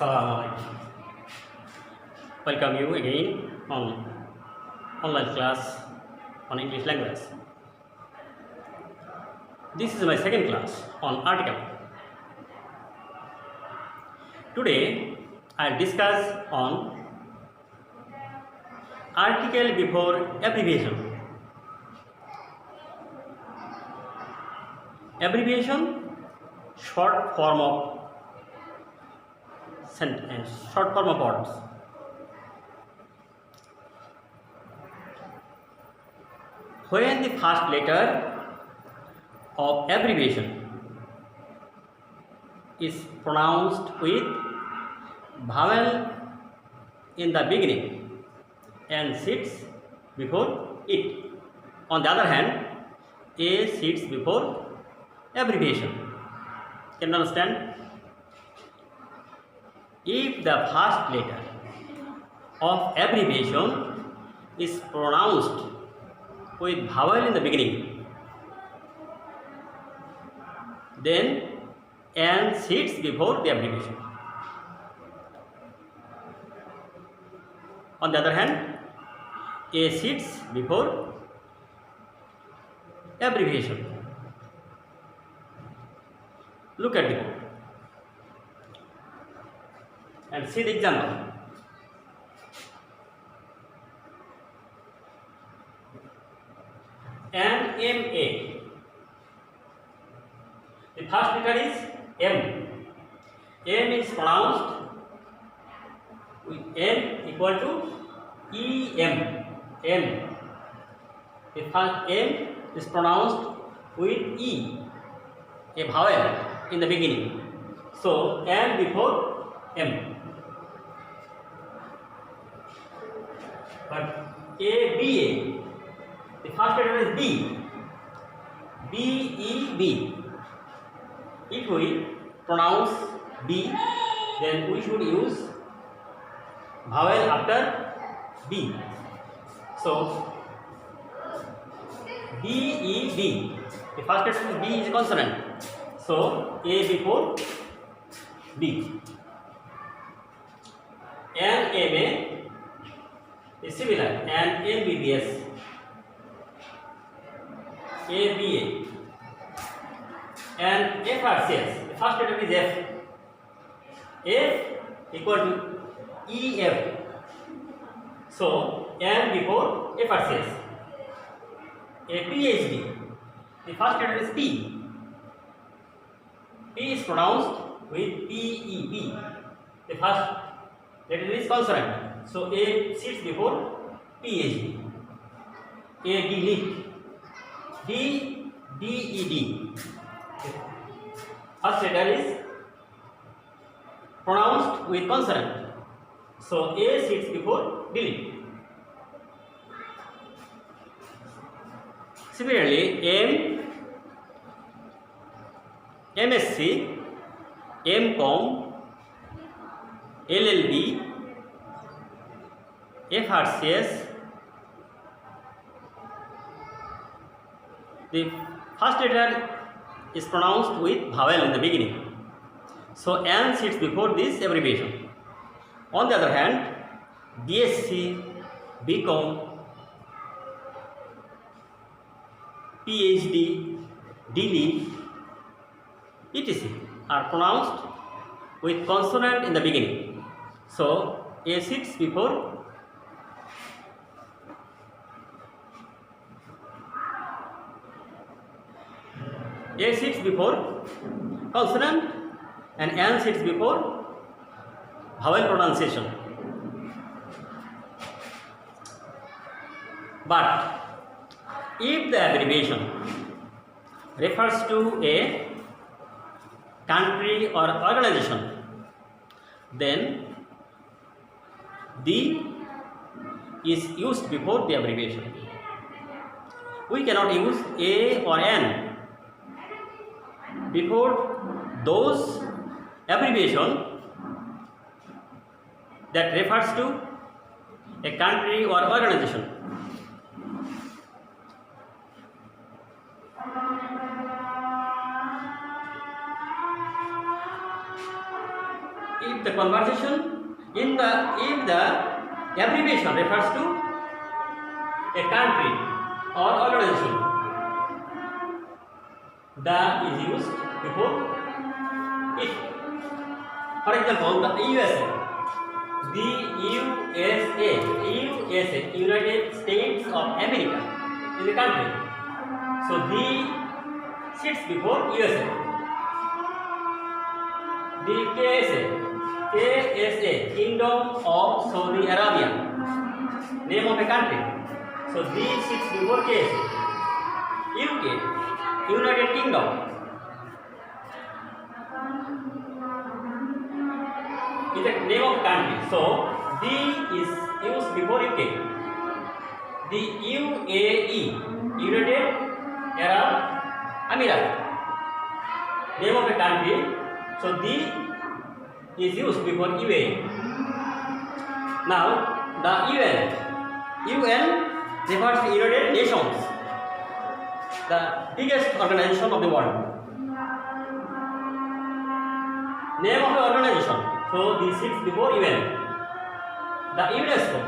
Assalamualaikum. Welcome you again on online class on English language. This is my second class on article. Today I'll discuss on article before abbreviation. Abbreviation, short form of sentence, short form of words. When the first letter of abbreviation is pronounced with vowel in the beginning and sits before it. On the other hand, A sits before abbreviation. Can you understand? If the first letter of abbreviation is pronounced with vowel in the beginning, then N sits before the abbreviation. On the other hand, A sits before abbreviation. Look at the board and see the example. NMA. The first letter is M. M is pronounced with M equal to EM. M. The first M is pronounced with E, a vowel in the beginning. So M before M. But ABA, the first letter is B. BEB. If we pronounce B, then we should use vowel after B. So BEB. The first letter is B is a consonant. So A before B. NMA is similar, and MBBS, ABA, and FRCS. The first letter is F. F equal to EF. So M before FRCS. A PhD. The first letter is P. P is pronounced with PEP. The first letter is consonant. So A sits before PhD. A D D DED. First letter is pronounced with consonant. So A sits before delete. Similarly, M, MSc, MCom, LLB, FRCS. The first letter is pronounced with vowel in the beginning. So N sits before this abbreviation. On the other hand, BSc, BCom, PhD, DD, etc. are pronounced with consonant in the beginning. So A sits before consonant and N sits before vowel pronunciation. But if the abbreviation refers to a country or organization, then D is used before the abbreviation. We cannot use A or N before those abbreviation that refers to a country or organization. the conversation if the abbreviation refers to a country or organization, the is used before it. For example, the USA, the USA, United States of America is a country, so the sits before USA. The KSA, Kingdom of Saudi Arabia, name of a country, so the sits before KSA. UK, United Kingdom, is a name of country, so the is used before UK. The UAE, United Arab Emirates, name of a country, so the is used before UAE. Now the UN refers to United Nations, the biggest organization of the world. Name of the organization, so this sits before UN. The UNESCO,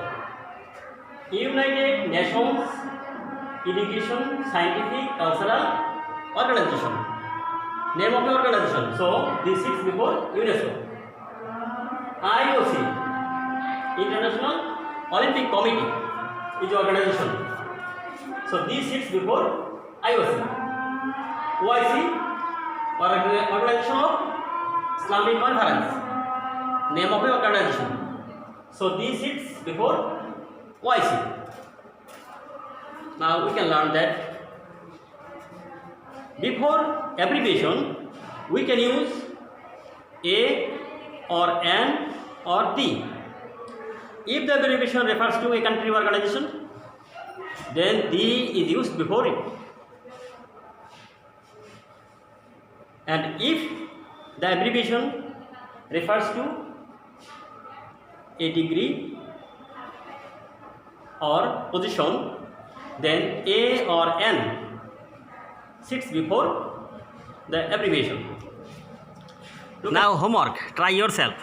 United Nations Education, Scientific, Cultural Organization, name of the organization, so this sits before UNESCO. IOC, International Olympic Committee, is the organization, so this sits before IOC. OIC, Organization of Islamic Conference, name of the organization, so this sits before OIC. Now we can learn that before abbreviation we can use A or N or D. If the abbreviation refers to a country or organization, then D is used before it. And if the abbreviation refers to a degree or position, then A or N sits before the abbreviation. Now homework, try yourself.